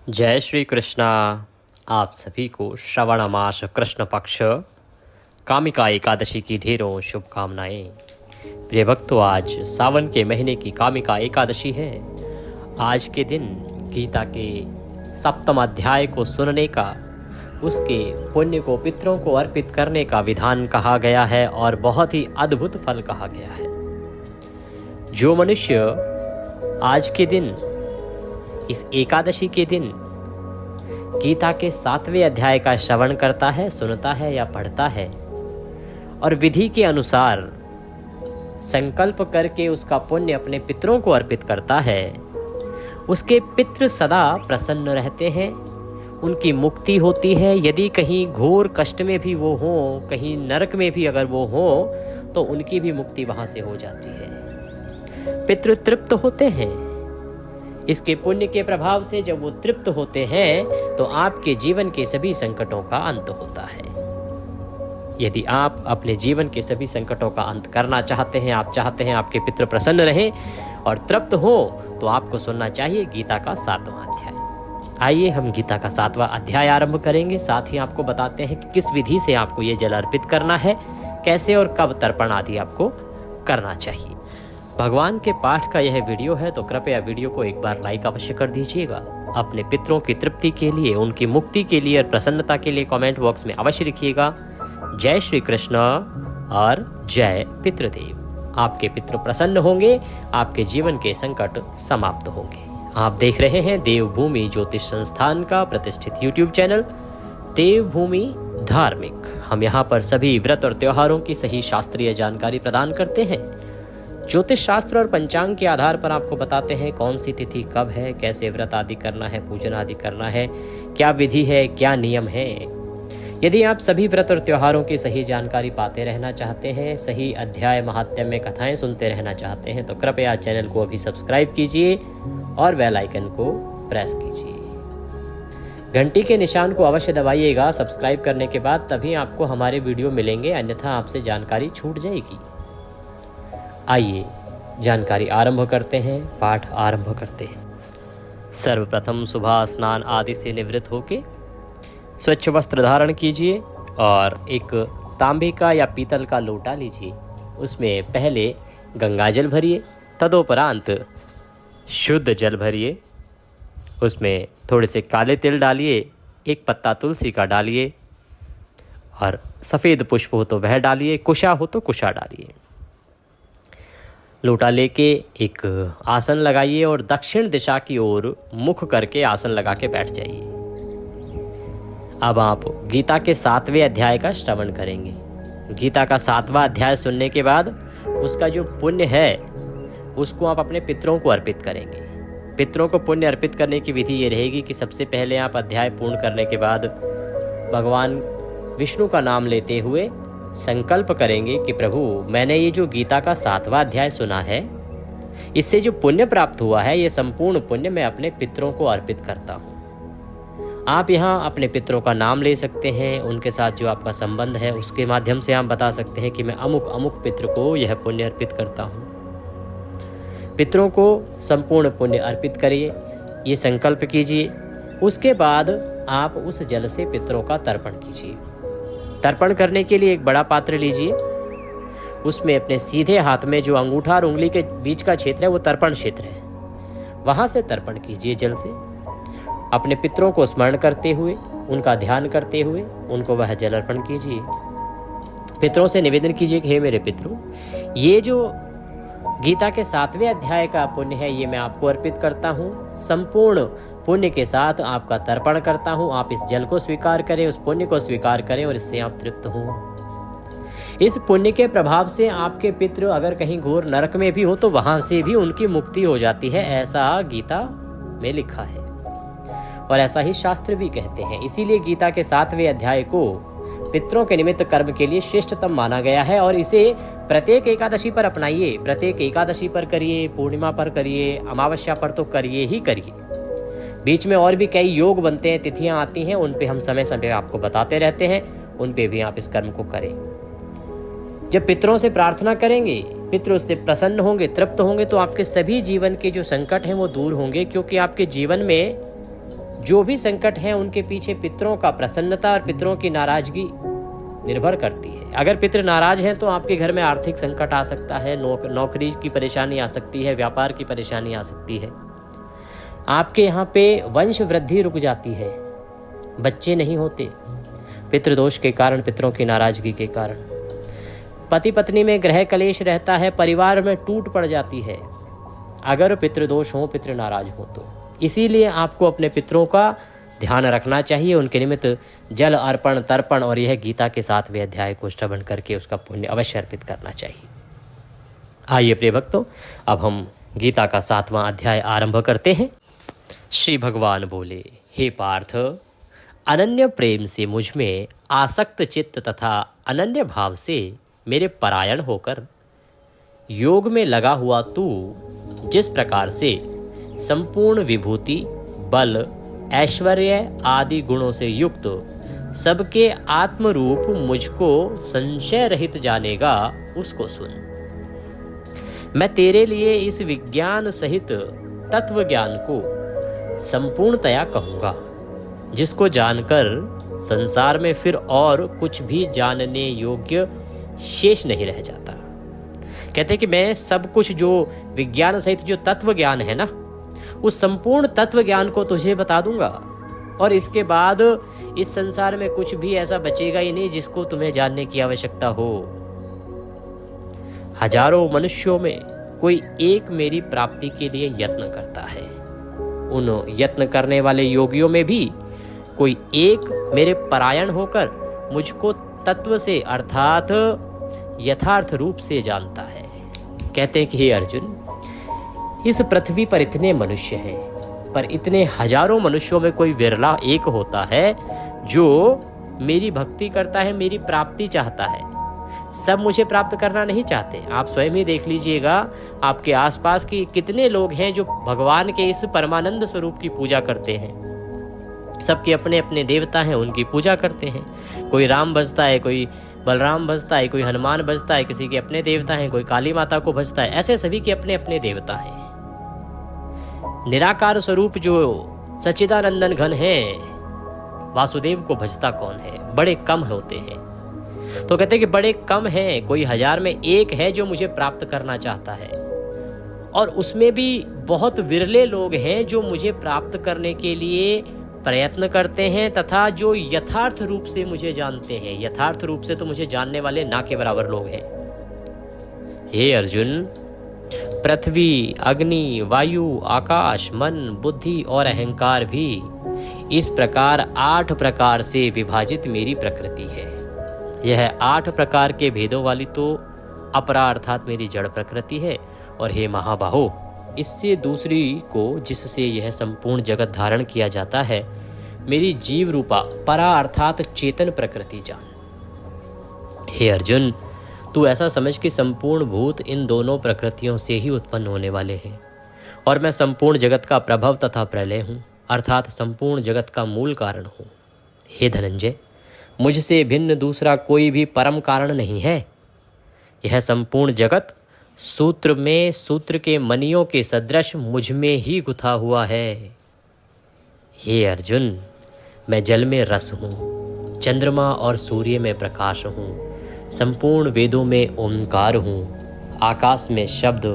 जय श्री कृष्णा। आप सभी को श्रवण मास कृष्ण पक्ष कामिका एकादशी की ढेरों शुभकामनाएं। प्रिय भक्तों, आज सावन के महीने की कामिका एकादशी है। आज के दिन गीता के 7वें अध्याय को सुनने का, उसके पुण्य को पितरों को अर्पित करने का विधान कहा गया है और बहुत ही अद्भुत फल कहा गया है। जो मनुष्य आज के दिन, इस एकादशी के दिन गीता के 7वें अध्याय का श्रवण करता है, सुनता है या पढ़ता है और विधि के अनुसार संकल्प करके उसका पुण्य अपने पितरों को अर्पित करता है, उसके पितृ सदा प्रसन्न रहते हैं, उनकी मुक्ति होती है। यदि कहीं घोर कष्ट में भी वो हो, कहीं नरक में भी अगर वो हो, तो उनकी भी मुक्ति वहां से हो जाती है। पितृ तृप्त होते हैं। इसके पुण्य के प्रभाव से जब वो तृप्त होते हैं तो आपके जीवन के सभी संकटों का अंत होता है। यदि आप अपने जीवन के सभी संकटों का अंत करना चाहते हैं, आप चाहते हैं आपके पितृ प्रसन्न रहें और तृप्त हो, तो आपको सुनना चाहिए गीता का 7वां अध्याय। आइए हम गीता का 7वां अध्याय आरंभ करेंगे। साथ ही आपको बताते हैं कि किस विधि से आपको ये जल अर्पित करना है, कैसे और कब तर्पण आदि आपको करना चाहिए। भगवान के पाठ का यह वीडियो है तो कृपया वीडियो को एक बार लाइक अवश्य कर दीजिएगा। अपने पितरों की तृप्ति के लिए, उनकी मुक्ति के लिए और प्रसन्नता के लिए कमेंट बॉक्स में अवश्य लिखिएगा जय श्री कृष्ण और जय पितृदेव। आपके पितृ प्रसन्न होंगे, आपके जीवन के संकट समाप्त होंगे। आप देख रहे हैं देवभूमि ज्योतिष संस्थान का प्रतिष्ठित यूट्यूब चैनल देवभूमि धार्मिक। हम यहाँ पर सभी व्रत और त्योहारों की सही शास्त्रीय जानकारी प्रदान करते हैं। ज्योतिष शास्त्र और पंचांग के आधार पर आपको बताते हैं कौन सी तिथि कब है, कैसे व्रत आदि करना है, पूजन आदि करना है, क्या विधि है, क्या नियम है। यदि आप सभी व्रत और त्योहारों की सही जानकारी पाते रहना चाहते हैं, सही अध्याय महात्म्य में कथाएं सुनते रहना चाहते हैं, तो कृपया चैनल को अभी सब्सक्राइब कीजिए और बेल आइकन को प्रेस कीजिए। घंटी के निशान को अवश्य दबाइएगा सब्सक्राइब करने के बाद, तभी आपको हमारे वीडियो मिलेंगे, अन्यथा आपसे जानकारी छूट जाएगी। आइए जानकारी आरंभ करते हैं, पाठ आरंभ करते हैं। सर्वप्रथम सुबह स्नान आदि से निवृत्त होके स्वच्छ वस्त्र धारण कीजिए और एक तांबे का या पीतल का लोटा लीजिए। उसमें पहले गंगा जल भरिए, तदोपरांत शुद्ध जल भरिए। उसमें थोड़े से काले तिल डालिए, एक पत्ता तुलसी का डालिए और सफ़ेद पुष्प हो तो वह डालिए, कुशा हो तो कुशा डालिए। लोटा लेके एक आसन लगाइए और दक्षिण दिशा की ओर मुख करके आसन लगा के बैठ जाइए। अब आप गीता के 7वें अध्याय का श्रवण करेंगे। गीता का 7वां अध्याय सुनने के बाद उसका जो पुण्य है उसको आप अपने पितरों को अर्पित करेंगे। पितरों को पुण्य अर्पित करने की विधि ये रहेगी कि सबसे पहले आप अध्याय पूर्ण करने के बाद भगवान विष्णु का नाम लेते हुए संकल्प करेंगे कि प्रभु, मैंने ये जो गीता का 7वां अध्याय सुना है, इससे जो पुण्य प्राप्त हुआ है, ये संपूर्ण पुण्य मैं अपने पितरों को अर्पित करता हूँ। आप यहाँ अपने पितरों का नाम ले सकते हैं, उनके साथ जो आपका संबंध है उसके माध्यम से आप बता सकते हैं कि मैं अमुक अमुक पितृ को यह पुण्य अर्पित करता हूँ। पितरों को संपूर्ण पुण्य अर्पित करिए, ये संकल्प कीजिए। उसके बाद आप उस जल से पितरों का तर्पण कीजिए। तर्पण करने के लिए एक बड़ा पात्र लीजिए, उसमें अपने सीधे हाथ में जो अंगूठा और उंगली के बीच का क्षेत्र है वो तर्पण क्षेत्र है, वहां से तर्पण कीजिए जल से। अपने पितरों को स्मरण करते हुए, उनका ध्यान करते हुए उनको वह जल अर्पण कीजिए। पितरों से निवेदन कीजिए कि हे मेरे पितरों, ये जो गीता के 7वें अध्याय का पुण्य है ये मैं आपको अर्पित करता हूँ। संपूर्ण पुण्य के साथ आपका तर्पण करता हूँ। आप इस जल को स्वीकार करें, उस पुण्य को स्वीकार करें और इससे आप तृप्त हो। इस पुण्य के प्रभाव से आपके पितृ अगर कहीं घोर नरक में भी हो तो वहां से भी उनकी मुक्ति हो जाती है, ऐसा गीता में लिखा है और ऐसा ही शास्त्र भी कहते हैं। इसीलिए गीता के 7वें अध्याय को पितरों के निमित्त कर्म के लिए श्रेष्ठतम माना गया है और इसे प्रत्येक एकादशी पर अपनाइए। प्रत्येक एकादशी पर करिए, पूर्णिमा पर करिए, अमावस्या पर तो करिए ही करिए। बीच में और भी कई योग बनते हैं, तिथियां आती हैं, उन पे हम समय समय आपको बताते रहते हैं, उन पे भी आप इस कर्म को करें। जब पितरों से प्रार्थना करेंगे, पितरों से प्रसन्न होंगे, तृप्त होंगे, तो आपके सभी जीवन के जो संकट हैं वो दूर होंगे, क्योंकि आपके जीवन में जो भी संकट हैं उनके पीछे पितरों का प्रसन्नता और पितरों की नाराजगी निर्भर करती है। अगर पितृ नाराज हैं तो आपके घर में आर्थिक संकट आ सकता है, नौकरी की परेशानी आ सकती है, व्यापार की परेशानी आ सकती है। आपके यहाँ पे वंश वृद्धि रुक जाती है, बच्चे नहीं होते पितृदोष के कारण, पितरों की नाराजगी के कारण। पति पत्नी में ग्रह कलेश रहता है, परिवार में टूट पड़ जाती है अगर पितृदोष हो, पितृ नाराज हो तो। इसीलिए आपको अपने पितरों का ध्यान रखना चाहिए, उनके निमित्त जल अर्पण, तर्पण और यह गीता के 7वें अध्याय को श्रवण करके उसका पुण्य अवश्य अर्पित करना चाहिए। आइए प्रिय भक्तों, अब हम गीता का 7वां अध्याय आरंभ करते हैं। श्री भगवान बोले, हे पार्थ, अनन्य प्रेम से मुझ में आसक्त चित्त तथा अनन्य भाव से मेरे परायण होकर योग में लगा हुआ तू जिस प्रकार से संपूर्ण विभूति, बल, ऐश्वर्य आदि गुणों से युक्त सबके आत्मरूप मुझको संशय रहित जानेगा, उसको सुन। मैं तेरे लिए इस विज्ञान सहित तत्व ज्ञान को संपूर्णतया कहूँगा, जिसको जानकर संसार में फिर और कुछ भी जानने योग्य शेष नहीं रह जाता। कहते हैं कि मैं सब कुछ जो विज्ञान सहित जो तत्व ज्ञान है ना, उस संपूर्ण तत्व ज्ञान को तुझे बता दूंगा, और इसके बाद इस संसार में कुछ भी ऐसा बचेगा ही नहीं जिसको तुम्हें जानने की आवश्यकता हो। हजारों मनुष्यों में कोई एक मेरी प्राप्ति के लिए यत्न करता है, उन यत्न करने वाले योगियों में भी कोई एक मेरे परायण होकर मुझको तत्व से अर्थात यथार्थ रूप से जानता है। कहते हैं कि हे अर्जुन, इस पृथ्वी पर इतने मनुष्य हैं, पर इतने हजारों मनुष्यों में कोई विरला एक होता है जो मेरी भक्ति करता है, मेरी प्राप्ति चाहता है। सब मुझे प्राप्त करना नहीं चाहते। आप स्वयं ही देख लीजिएगा, आपके आसपास की कितने लोग हैं जो भगवान के इस परमानंद स्वरूप की पूजा करते हैं। सबके अपने अपने देवता हैं, उनकी पूजा करते हैं। कोई राम भजता है, कोई बलराम भजता है, कोई हनुमान भजता है, किसी के अपने देवता हैं, कोई काली माता को भजता है। ऐसे सभी के अपने अपने देवता हैं। निराकार स्वरूप जो सच्चिदानंदन घन है, वासुदेव को भजता कौन है? बड़े कम होते हैं। तो कहते हैं कि बड़े कम हैं, कोई हजार में एक है जो मुझे प्राप्त करना चाहता है, और उसमें भी बहुत विरले लोग हैं जो मुझे प्राप्त करने के लिए प्रयत्न करते हैं तथा जो यथार्थ रूप से मुझे जानते हैं। यथार्थ रूप से तो मुझे जानने वाले ना के बराबर लोग हैं। हे अर्जुन, पृथ्वी, अग्नि, वायु, आकाश, मन, बुद्धि और अहंकार भी इस प्रकार 8 प्रकार से विभाजित मेरी प्रकृति है। यह 8 प्रकार के भेदों वाली तो अपरा अर्थात मेरी जड़ प्रकृति है। और हे महाबाहो, इससे दूसरी को जिससे यह संपूर्ण जगत धारण किया जाता है, मेरी जीव रूपा परा अर्थात चेतन प्रकृति जान। हे अर्जुन, तू ऐसा समझ कि संपूर्ण भूत इन दोनों प्रकृतियों से ही उत्पन्न होने वाले हैं, और मैं संपूर्ण जगत का प्रभव तथा प्रलय हूँ, अर्थात संपूर्ण जगत का मूल कारण हूँ। हे धनंजय, मुझसे भिन्न दूसरा कोई भी परम कारण नहीं है। यह संपूर्ण जगत सूत्र में सूत्र के मणियों के सदृश मुझ में ही गुथा हुआ है। हे अर्जुन, मैं जल में रस हूँ, चंद्रमा और सूर्य में प्रकाश हूँ, संपूर्ण वेदों में ओंकार हूँ, आकाश में शब्द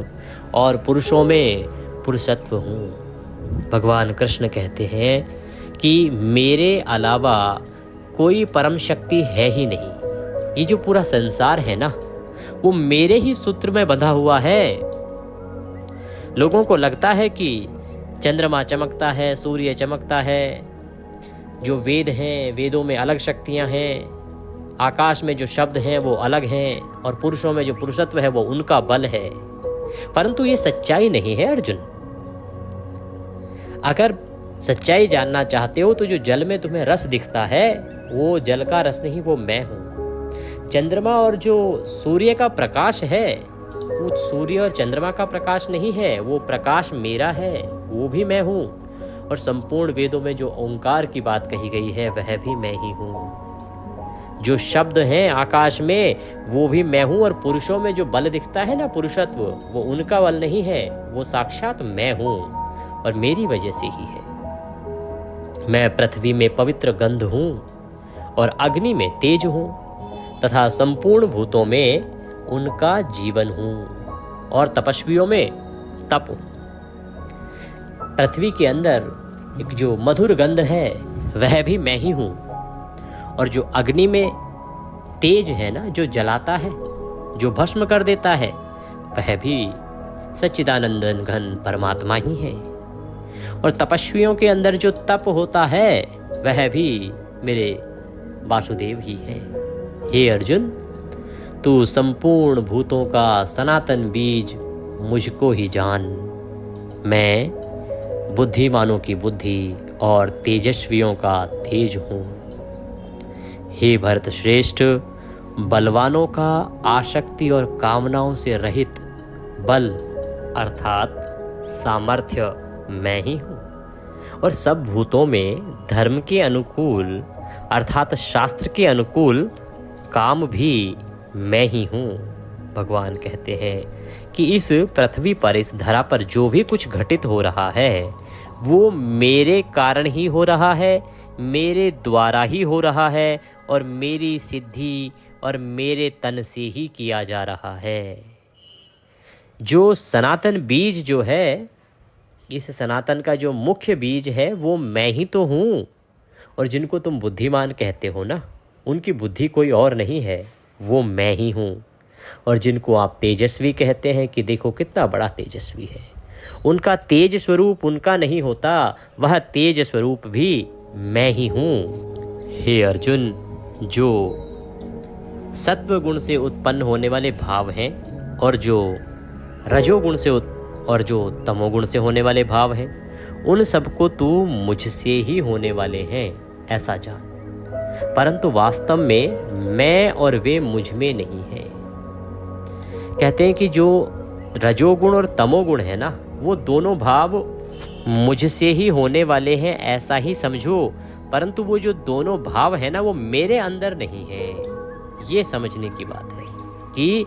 और पुरुषों में पुरुषत्व हूँ। भगवान कृष्ण कहते हैं कि मेरे अलावा कोई परम शक्ति है ही नहीं। ये जो पूरा संसार है ना, वो मेरे ही सूत्र में बंधा हुआ है। लोगों को लगता है कि चंद्रमा चमकता है, सूर्य चमकता है, जो वेद हैं, वेदों में अलग शक्तियां हैं, आकाश में जो शब्द हैं वो अलग हैं, और पुरुषों में जो पुरुषत्व है वो उनका बल है। परंतु ये सच्चाई नहीं है अर्जुन। अगर सच्चाई जानना चाहते हो तो जो जल में तुम्हें रस दिखता है वो जल का रस नहीं, वो मैं हूँ। चंद्रमा और जो सूर्य का प्रकाश है वो सूर्य और चंद्रमा का प्रकाश नहीं है, वो प्रकाश मेरा है, वो भी मैं हूँ। और संपूर्ण वेदों में जो ओंकार की बात कही गई है वह भी मैं ही हूँ। जो शब्द हैं आकाश में वो भी मैं हूँ, और पुरुषों में जो बल दिखता है ना, पुरुषत्व, वो उनका बल नहीं है, वो साक्षात मैं हूँ और मेरी वजह से ही है। मैं पृथ्वी में पवित्र गंध हूँ और अग्नि में तेज हूँ तथा संपूर्ण भूतों में उनका जीवन हूँ और तपस्वियों में तप हूँ। पृथ्वी के अंदर एक जो मधुर गंध है वह भी मैं ही हूँ, और जो अग्नि में तेज है ना, जो जलाता है, जो भस्म कर देता है, वह भी सच्चिदानंदन घन परमात्मा ही है। और तपस्वियों के अंदर जो तप होता है वह भी मेरे वासुदेव ही है। हे अर्जुन, तू संपूर्ण भूतों का सनातन बीज मुझको ही जान। मैं बुद्धिमानों की बुद्धि और तेजस्वियों का तेज हूँ। हे भरत श्रेष्ठ, बलवानों का आसक्ति और कामनाओं से रहित बल अर्थात सामर्थ्य मैं ही हूँ, और सब भूतों में धर्म के अनुकूल अर्थात शास्त्र के अनुकूल काम भी मैं ही हूँ। भगवान कहते हैं कि इस पृथ्वी पर, इस धरा पर जो भी कुछ घटित हो रहा है वो मेरे कारण ही हो रहा है, मेरे द्वारा ही हो रहा है, और मेरी सिद्धि और मेरे तन से ही किया जा रहा है। जो सनातन बीज जो है, इस सनातन का जो मुख्य बीज है वो मैं ही तो हूँ। और जिनको तुम बुद्धिमान कहते हो ना, उनकी बुद्धि कोई और नहीं है, वो मैं ही हूँ। और जिनको आप तेजस्वी कहते हैं कि देखो कितना बड़ा तेजस्वी है, उनका तेज स्वरूप उनका नहीं होता, वह तेज स्वरूप भी मैं ही हूँ। हे अर्जुन, जो सत्व गुण से उत्पन्न होने वाले भाव हैं और जो रजोगुण से और जो तमोगुण से होने वाले भाव हैं, उन सबको तू मुझसे ही होने वाले हैं ऐसा जान। परंतु वास्तव में मैं और वे मुझ में नहीं हैं। कहते हैं कि जो रजोगुण और तमोगुण है ना, वो दोनों भाव मुझसे ही होने वाले हैं ऐसा ही समझो, परंतु वो जो दोनों भाव है ना वो मेरे अंदर नहीं है। ये समझने की बात है कि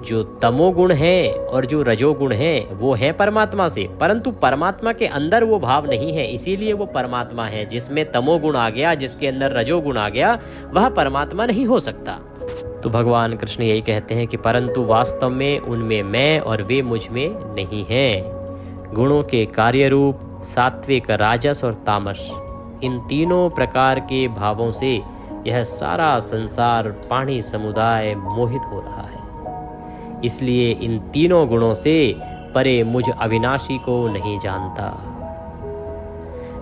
जो तमोगुण है और जो रजोगुण है वो है परमात्मा से, परंतु परमात्मा के अंदर वो भाव नहीं है, इसीलिए वो परमात्मा है। जिसमें तमोगुण आ गया, जिसके अंदर रजोगुण आ गया, वह परमात्मा नहीं हो सकता। तो भगवान कृष्ण यही कहते हैं कि परंतु वास्तव में उनमें मैं और वे मुझ में नहीं हैं। गुणों के कार्य रूप सात्विक, राजस और तामस, इन तीनों प्रकार के भावों से यह सारा संसार प्राणी समुदाय मोहित हो रहा है। इसलिए इन तीनों गुणों से परे मुझ अविनाशी को नहीं जानता।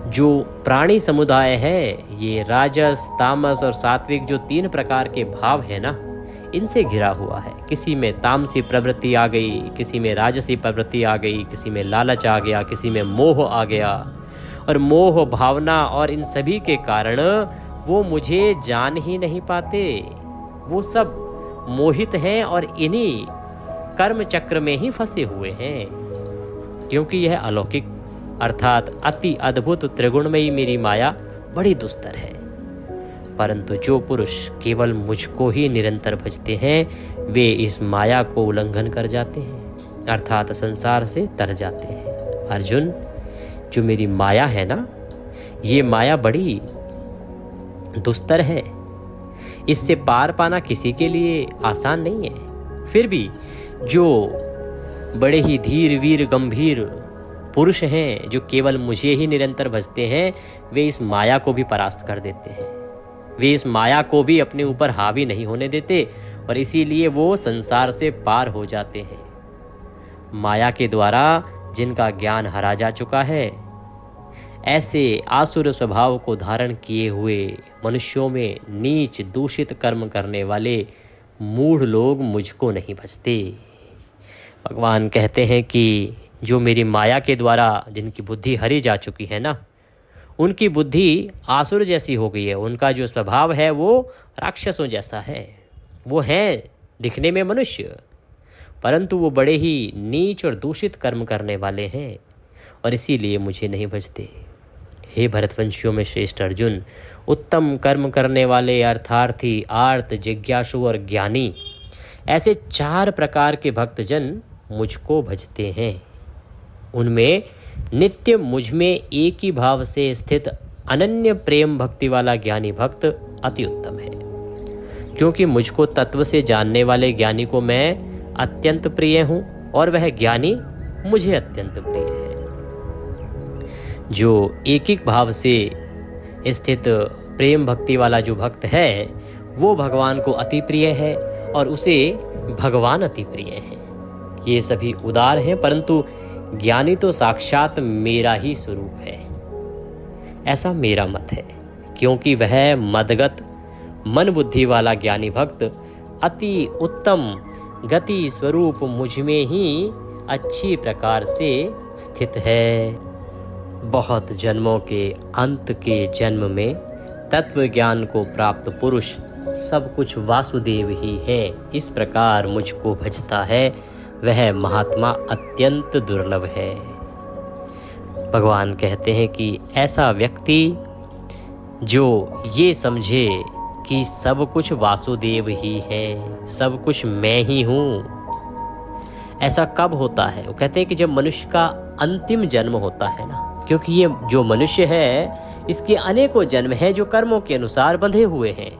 जो प्राणी समुदाय है, ये राजस, तामस और सात्विक जो तीन प्रकार के भाव है ना, इनसे घिरा हुआ है। किसी में तामसी प्रवृत्ति आ गई, किसी में राजसी प्रवृत्ति आ गई, किसी में लालच आ गया, किसी में मोह आ गया। और मोह भावना और इन सभी के कारण वो मुझे जान ही नहीं पाते। वो सब मोहित हैं और इन्हीं कर्म चक्र में ही फंसे हुए हैं। क्योंकि यह अलौकिक अर्थात अति अद्भुत त्रिगुणमयी मेरी माया बड़ी दुस्तर है। परंतु जो पुरुष केवल मुझको ही निरंतर भजते हैं, वे इस माया को उल्लंघन कर जाते हैं, अर्थात संसार से तर जाते हैं। अर्जुन, जो मेरी माया है ना, ये माया बड़ी दुस्तर है। इससे पार पाना किसी के लिए आसान नहीं है। फिर भी जो बड़े ही धीर वीर गंभीर पुरुष हैं, जो केवल मुझे ही निरंतर भजते हैं, वे इस माया को भी परास्त कर देते हैं। वे इस माया को भी अपने ऊपर हावी नहीं होने देते और इसीलिए वो संसार से पार हो जाते हैं। माया के द्वारा जिनका ज्ञान हरा जा चुका है, ऐसे आसुर स्वभाव को धारण किए हुए मनुष्यों में नीच दूषित कर्म करने वाले मूढ़ लोग मुझको नहीं भजते। भगवान कहते हैं कि जो मेरी माया के द्वारा जिनकी बुद्धि हरी जा चुकी है ना, उनकी बुद्धि आसुर जैसी हो गई है। उनका जो स्वभाव है वो राक्षसों जैसा है। वो हैं दिखने में मनुष्य, परंतु वो बड़े ही नीच और दूषित कर्म करने वाले हैं और इसीलिए मुझे नहीं भजते। हे भरतवंशियों में श्रेष्ठ अर्जुन, उत्तम कर्म करने वाले अर्थार्थी, आर्त, जिज्ञासु और ज्ञानी, ऐसे 4 प्रकार के भक्तजन मुझको भजते हैं। उनमें नित्य मुझ में एक ही भाव से स्थित अनन्य प्रेम भक्ति वाला ज्ञानी भक्त अति उत्तम है, क्योंकि मुझको तत्व से जानने वाले ज्ञानी को मैं अत्यंत प्रिय हूँ और वह ज्ञानी मुझे अत्यंत प्रिय है। जो एक भाव से स्थित प्रेम भक्ति वाला जो भक्त है वो भगवान को अति प्रिय है और उसे भगवान अति प्रिय है। ये सभी उदार हैं, परंतु ज्ञानी तो साक्षात मेरा ही स्वरूप है, ऐसा मेरा मत है। क्योंकि वह मदगत मन बुद्धि वाला ज्ञानी भक्त अति उत्तम गति स्वरूप मुझ में ही अच्छी प्रकार से स्थित है। बहुत जन्मों के अंत के जन्म में तत्व ज्ञान को प्राप्त पुरुष सब कुछ वासुदेव ही है, इस प्रकार मुझको भजता है, वह महात्मा अत्यंत दुर्लभ है। भगवान कहते हैं कि ऐसा व्यक्ति जो ये समझे कि सब कुछ वासुदेव ही है, सब कुछ मैं ही हूँ, ऐसा कब होता है? वो कहते हैं कि जब मनुष्य का अंतिम जन्म होता है ना, क्योंकि ये जो मनुष्य है इसके अनेकों जन्म हैं जो कर्मों के अनुसार बंधे हुए हैं।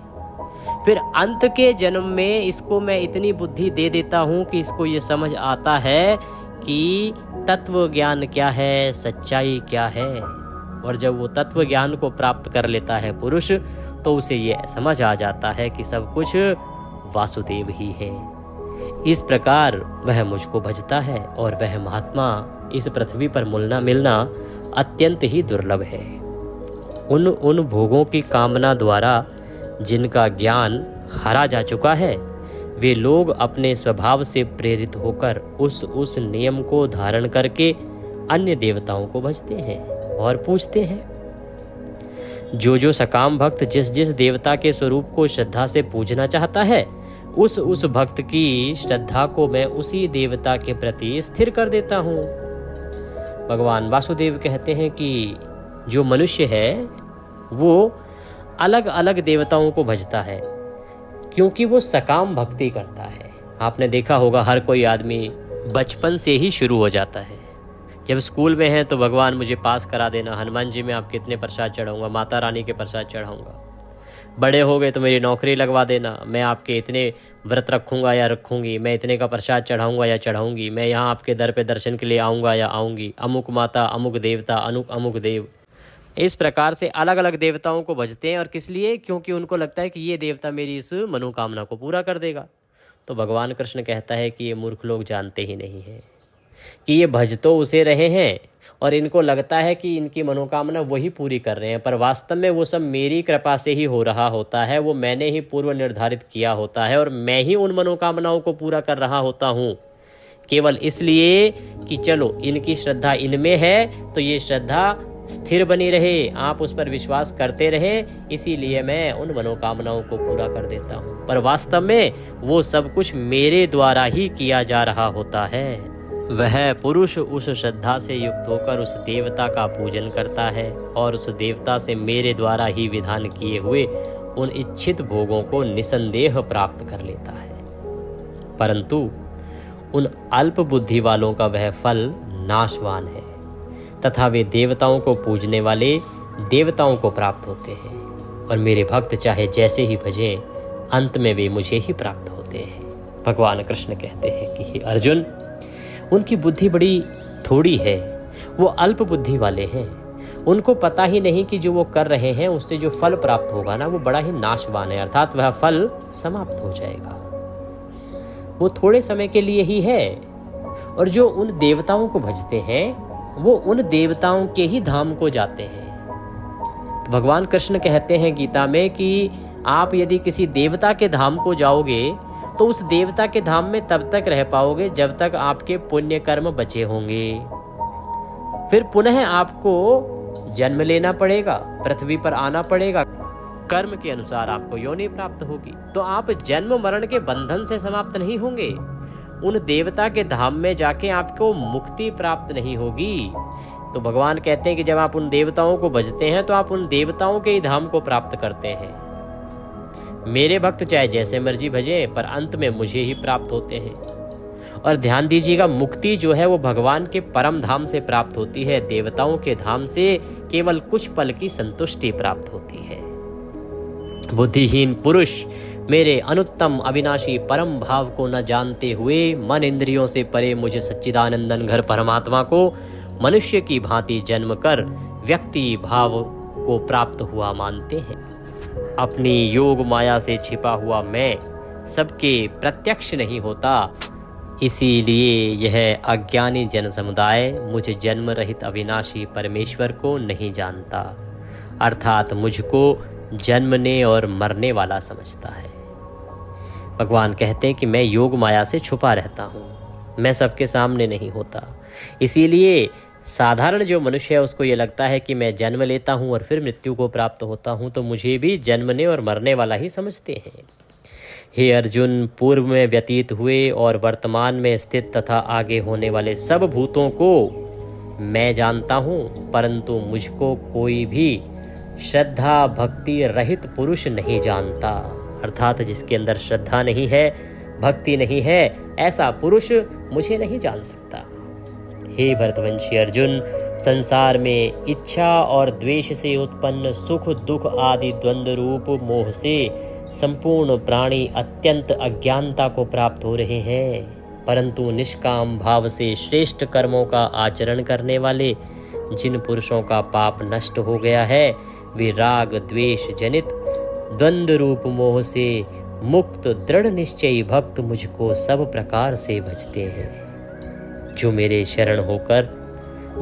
फिर अंत के जन्म में इसको मैं इतनी बुद्धि दे देता हूँ कि इसको ये समझ आता है कि तत्व ज्ञान क्या है, सच्चाई क्या है। और जब वो तत्व ज्ञान को प्राप्त कर लेता है पुरुष, तो उसे ये समझ आ जाता है कि सब कुछ वासुदेव ही है। इस प्रकार वह मुझको भजता है और वह महात्मा इस पृथ्वी पर मिलना अत्यंत ही दुर्लभ है। उन भोगों की कामना द्वारा जिनका ज्ञान हरा जा चुका है, वे लोग अपने स्वभाव से प्रेरित होकर उस नियम को धारण करके अन्य देवताओं को भजते हैं और पूजते हैं। जो सकाम भक्त जिस देवता के स्वरूप को श्रद्धा से पूजना चाहता है, उस भक्त की श्रद्धा को मैं उसी देवता के प्रति स्थिर कर देता हूँ। भगवान वासुदेव कहते हैं कि जो मनुष्य है वो अलग अलग देवताओं को भजता है, क्योंकि वो सकाम भक्ति करता है। आपने देखा होगा हर कोई आदमी बचपन से ही शुरू हो जाता है। जब स्कूल में है तो भगवान मुझे पास करा देना, हनुमान जी में आप कितने प्रसाद चढ़ाऊंगा, माता रानी के प्रसाद चढ़ाऊंगा। बड़े हो गए तो मेरी नौकरी लगवा देना, मैं आपके इतने व्रत रखूंगा या रखूंगी, मैं इतने का प्रसाद चढ़ाऊंगा या चढ़ाऊंगी, मैं यहाँ आपके दर पे दर्शन के लिए आऊँगा या आऊँगी, अमुक माता अमुक देवता अमुक देव। इस प्रकार से अलग अलग देवताओं को भजते हैं। और किस लिए? क्योंकि उनको लगता है कि ये देवता मेरी इस मनोकामना को पूरा कर देगा। तो भगवान कृष्ण कहता है कि ये मूर्ख लोग जानते ही नहीं हैं कि ये भज तो उसे रहे हैं और इनको लगता है कि इनकी मनोकामना वही पूरी कर रहे हैं, पर वास्तव में वो सब मेरी कृपा से ही हो रहा होता है। वो मैंने ही पूर्व निर्धारित किया होता है और मैं ही उन मनोकामनाओं को पूरा कर रहा होता हूँ, केवल इसलिए कि चलो इनकी श्रद्धा इनमें है तो ये श्रद्धा स्थिर बनी रहे, आप उस पर विश्वास करते रहे, इसीलिए मैं उन मनोकामनाओं को पूरा कर देता हूँ। पर वास्तव में वो सब कुछ मेरे द्वारा ही किया जा रहा होता है। वह पुरुष उस श्रद्धा से युक्त होकर उस देवता का पूजन करता है और उस देवता से मेरे द्वारा ही विधान किए हुए उन इच्छित भोगों को निसंदेह प्राप्त कर लेता है। परंतु उन अल्प बुद्धि वालों का वह फल नाशवान है तथा वे देवताओं को पूजने वाले देवताओं को प्राप्त होते हैं, और मेरे भक्त चाहे जैसे ही भजें, अंत में वे मुझे ही प्राप्त होते हैं। भगवान कृष्ण कहते हैं कि हे अर्जुन, उनकी बुद्धि बड़ी थोड़ी है, वो अल्प बुद्धि वाले हैं। उनको पता ही नहीं कि जो वो कर रहे हैं उससे जो फल प्राप्त होगा ना, वो बड़ा ही नाशवान है, अर्थात वह फल समाप्त हो जाएगा। वो थोड़े समय के लिए ही है। और जो उन देवताओं को भजते हैं वो उन देवताओं के ही धाम को जाते हैं। तो भगवान कृष्ण कहते हैं गीता में कि आप यदि किसी देवता के धाम को जाओगे तो उस देवता के धाम में तब तक रह पाओगे जब तक आपके पुण्य कर्म बचे होंगे। फिर पुनः आपको जन्म लेना पड़ेगा, पृथ्वी पर आना पड़ेगा, कर्म के अनुसार आपको योनि प्राप्त होगी। तो आप जन्म मरण के बंधन से समाप्त नहीं होंगे। उन देवता के धाम में जाके आपको मुक्ति प्राप्त नहीं होगी। तो भगवान कहते हैं कि जब आप उन देवताओं को भजते हैं तो आप उन देवताओं के ही धाम को प्राप्त करते हैं। मेरे भक्त चाहे जैसे मर्जी भजें, पर अंत में मुझे ही प्राप्त होते हैं। और ध्यान दीजिएगा, मुक्ति जो है वो भगवान के परम धाम से प्राप्त होती है, देवताओं के धाम से केवल कुछ पल की संतुष्टि प्राप्त होती है। बुद्धिहीन पुरुष मेरे अनुत्तम अविनाशी परम भाव को न जानते हुए मन इंद्रियों से परे मुझे सच्चिदानंदन घर परमात्मा को मनुष्य की भांति जन्म कर व्यक्ति भाव को प्राप्त हुआ मानते हैं। अपनी योग माया से छिपा हुआ मैं सबके प्रत्यक्ष नहीं होता, इसीलिए यह अज्ञानी जन समुदाय मुझे जन्म रहित अविनाशी परमेश्वर को नहीं जानता, अर्थात मुझको जन्मने और मरने वाला समझता है। भगवान कहते हैं कि मैं योग माया से छुपा रहता हूँ, मैं सबके सामने नहीं होता, इसीलिए साधारण जो मनुष्य है उसको ये लगता है कि मैं जन्म लेता हूँ और फिर मृत्यु को प्राप्त होता हूँ, तो मुझे भी जन्मने और मरने वाला ही समझते हैं। हे अर्जुन, पूर्व में व्यतीत हुए और वर्तमान में स्थित तथा आगे होने वाले सब भूतों को मैं जानता हूँ, परंतु मुझको कोई भी श्रद्धा भक्ति रहित पुरुष नहीं जानता, अर्थात जिसके अंदर श्रद्धा नहीं है, भक्ति नहीं है, ऐसा पुरुष मुझे नहीं जान सकता। हे भरतवंशी अर्जुन, संसार में इच्छा और द्वेष से उत्पन्न सुख दुख आदि द्वंद्व रूप मोह से संपूर्ण प्राणी अत्यंत अज्ञानता को प्राप्त हो रहे हैं, परंतु निष्काम भाव से श्रेष्ठ कर्मों का आचरण करने वाले जिन पुरुषों का पाप नष्ट हो गया है, वे राग द्वेष जनित द्वंद्व रूप मोह से मुक्त दृढ़ निश्चयी भक्त मुझको सब प्रकार से भजते हैं। जो मेरे शरण होकर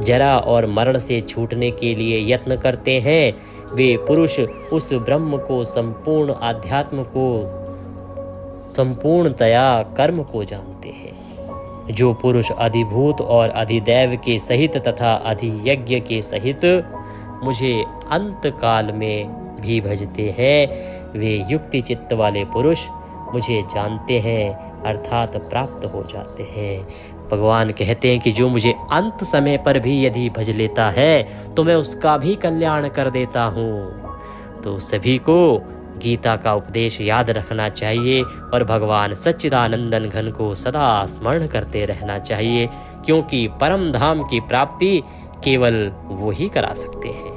जरा और मरण से छूटने के लिए यत्न करते हैं, वे पुरुष उस ब्रह्म को संपूर्ण आध्यात्म को संपूर्णतया कर्म को जानते हैं। जो पुरुष अधिभूत और अधिदैव के सहित तथा अधियज्ञ के सहित मुझे अंत काल में भी भजते हैं, वे युक्ति चित्त वाले पुरुष मुझे जानते हैं, अर्थात प्राप्त हो जाते हैं। भगवान कहते हैं कि जो मुझे अंत समय पर भी यदि भज लेता है तो मैं उसका भी कल्याण कर देता हूँ। तो सभी को गीता का उपदेश याद रखना चाहिए और भगवान सच्चिदानंदन घन को सदा स्मरण करते रहना चाहिए, क्योंकि परम धाम की प्राप्ति केवल वो ही करा सकते हैं।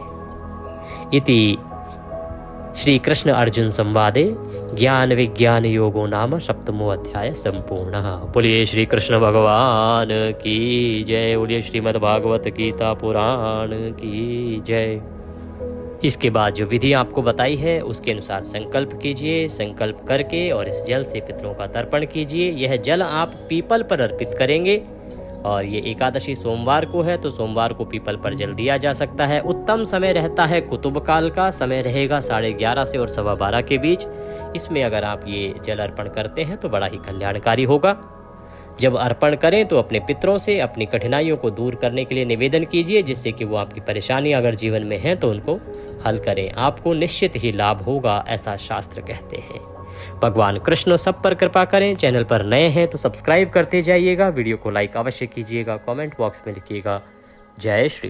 इति श्री कृष्ण अर्जुन संवादे ज्ञान विज्ञान योगो नाम सप्तमो अध्याय संपूर्ण। बोलिए श्री कृष्ण भगवान की जय, बोलिए श्रीमद् भागवत गीता पुराण की जय। इसके बाद जो विधि आपको बताई है उसके अनुसार संकल्प कीजिए, संकल्प करके और इस जल से पितरों का तर्पण कीजिए। यह जल आप पीपल पर अर्पित करेंगे और ये एकादशी सोमवार को है, तो सोमवार को पीपल पर जल दिया जा सकता है। उत्तम समय रहता है कुतुब काल का, समय रहेगा 11:30 से और 12:15 के बीच। इसमें अगर आप ये जल अर्पण करते हैं तो बड़ा ही कल्याणकारी होगा। जब अर्पण करें तो अपने पितरों से अपनी कठिनाइयों को दूर करने के लिए निवेदन कीजिए, जिससे कि वो आपकी परेशानी अगर जीवन में है तो उनको हल करें। आपको निश्चित ही लाभ होगा, ऐसा शास्त्र कहते हैं। भगवान कृष्ण सब पर कृपा करें। चैनल पर नए हैं तो सब्सक्राइब करते जाइएगा, वीडियो को लाइक अवश्य कीजिएगा, कमेंट बॉक्स में लिखिएगा जय श्री कृष्ण।